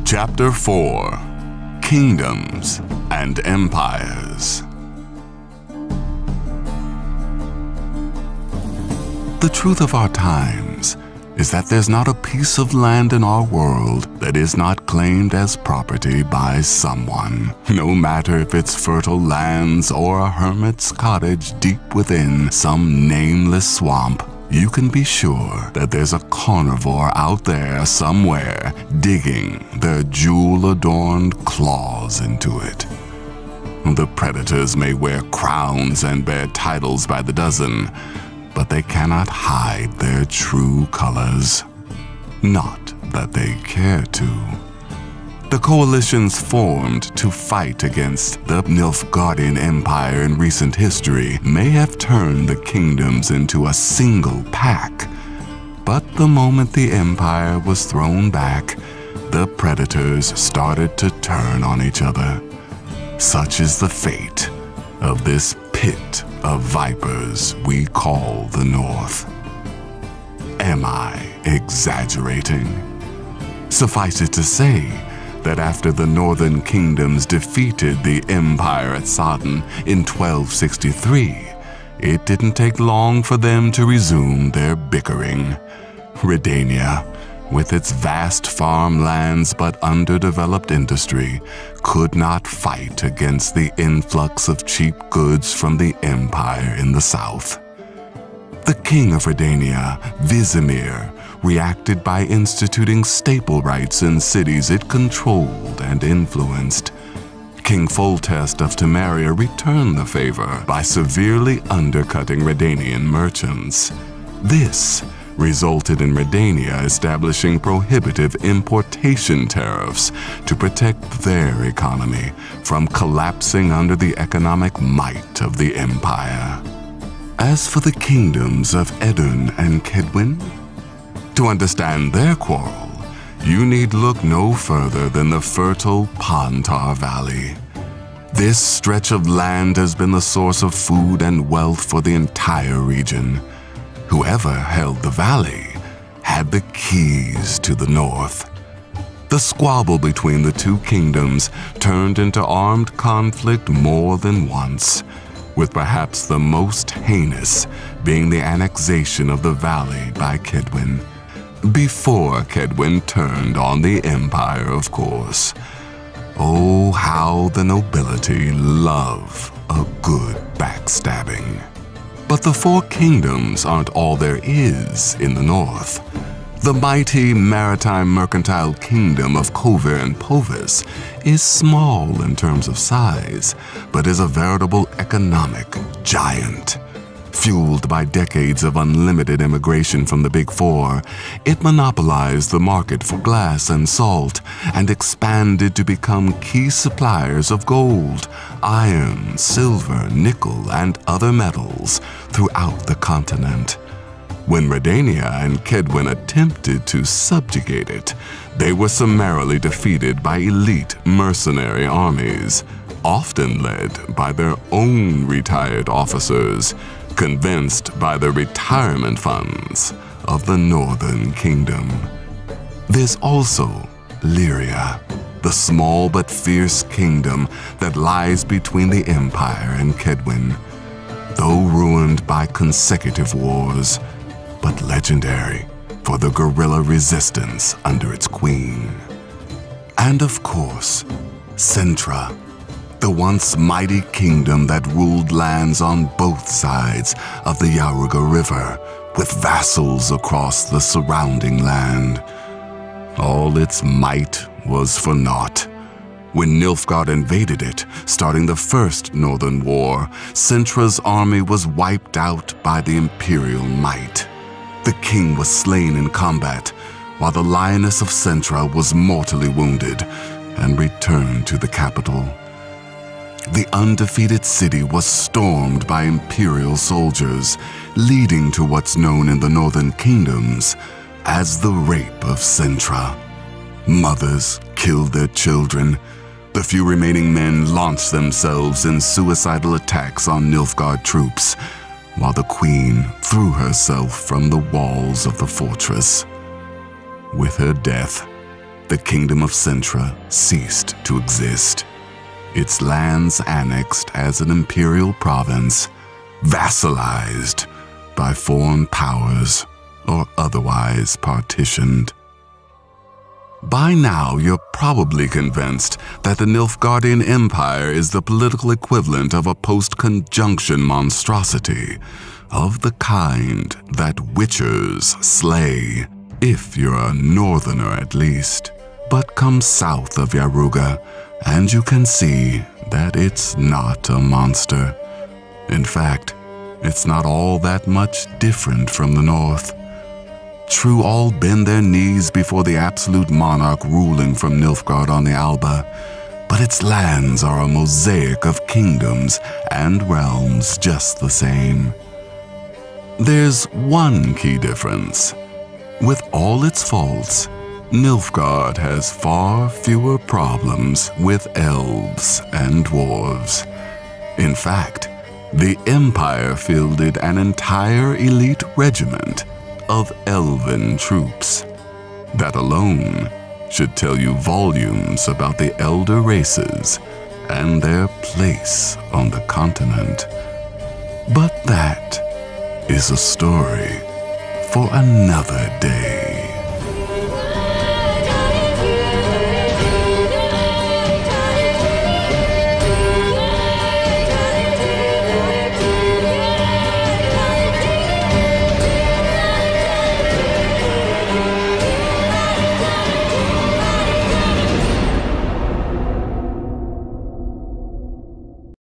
Chapter 4: Kingdoms and Empires. The truth of our times is that there's not a piece of land in our world that is not claimed as property by someone, no matter if it's fertile lands or a hermit's cottage deep within some nameless swamp. You can be sure that there's a carnivore out there somewhere digging their jewel-adorned claws into it. The predators may wear crowns and bear titles by the dozen, but they cannot hide their true colors. Not that they care to. The coalitions formed to fight against the Nilfgaardian Empire in recent history may have turned the kingdoms into a single pack, but the moment the empire was thrown back, the predators started to turn on each other. Such is the fate of this pit of vipers we call the North. Am I exaggerating? Suffice it to say that after the northern kingdoms defeated the empire at Sodden in 1263, it didn't take long for them to resume their bickering. Redania, with its vast farmlands but underdeveloped industry, could not fight against the influx of cheap goods from the empire in the south. The king of Redania, Vizimir, reacted by instituting staple rights in cities it controlled and influenced. King Foltest of Temeria returned the favor by severely undercutting Redanian merchants. This resulted in Redania establishing prohibitive importation tariffs to protect their economy from collapsing under the economic might of the empire. As for the kingdoms of Edun and Kedwin, to understand their quarrel, you need look no further than the fertile Pontar Valley. This stretch of land has been the source of food and wealth for the entire region. Whoever held the valley had the keys to the north. The squabble between the two kingdoms turned into armed conflict more than once, with perhaps the most heinous being the annexation of the valley by Kedwin. Before Kedwin turned on the empire, of course. Oh, how the nobility love a good backstabbing. But the four kingdoms aren't all there is in the north. The mighty maritime mercantile kingdom of Kovir and Povis is small in terms of size, but is a veritable economic giant. Fueled by decades of unlimited immigration from the Big Four, it monopolized the market for glass and salt and expanded to become key suppliers of gold, iron, silver, nickel, and other metals throughout the continent. When Redania and Kedwin attempted to subjugate it, they were summarily defeated by elite mercenary armies, often led by their own retired officers, convinced by the retirement funds of the Northern Kingdom. There's also Lyria, the small but fierce kingdom that lies between the Empire and Kedwin. Though ruined by consecutive wars, but legendary for the guerrilla resistance under its queen. And of course, Centra, the once mighty kingdom that ruled lands on both sides of the Yaruga River, with vassals across the surrounding land. All its might was for naught. When Nilfgaard invaded it, starting the First Northern War, Centra's army was wiped out by the imperial might. The king was slain in combat, while the lioness of Centra was mortally wounded and returned to the capital. The undefeated city was stormed by imperial soldiers, leading to what's known in the northern kingdoms as the Rape of Centra. Mothers killed their children. The few remaining men launched themselves in suicidal attacks on Nilfgaard troops, while the queen threw herself from the walls of the fortress. With her death, the kingdom of Cintra ceased to exist. Its lands annexed as an imperial province, vassalized by foreign powers, or otherwise partitioned. By now, you're probably convinced that the Nilfgaardian Empire is the political equivalent of a post-conjunction monstrosity, of the kind that witchers slay, if you're a northerner at least. But come south of Yaruga, and you can see that it's not a monster. In fact, it's not all that much different from the north. True, all bend their knees before the absolute monarch ruling from Nilfgaard on the Alba, but its lands are a mosaic of kingdoms and realms just the same. There's one key difference. With all its faults, Nilfgaard has far fewer problems with elves and dwarves. In fact, the Empire fielded an entire elite regiment of elven troops. That alone should tell you volumes about the elder races and their place on the continent. But that is a story for another day.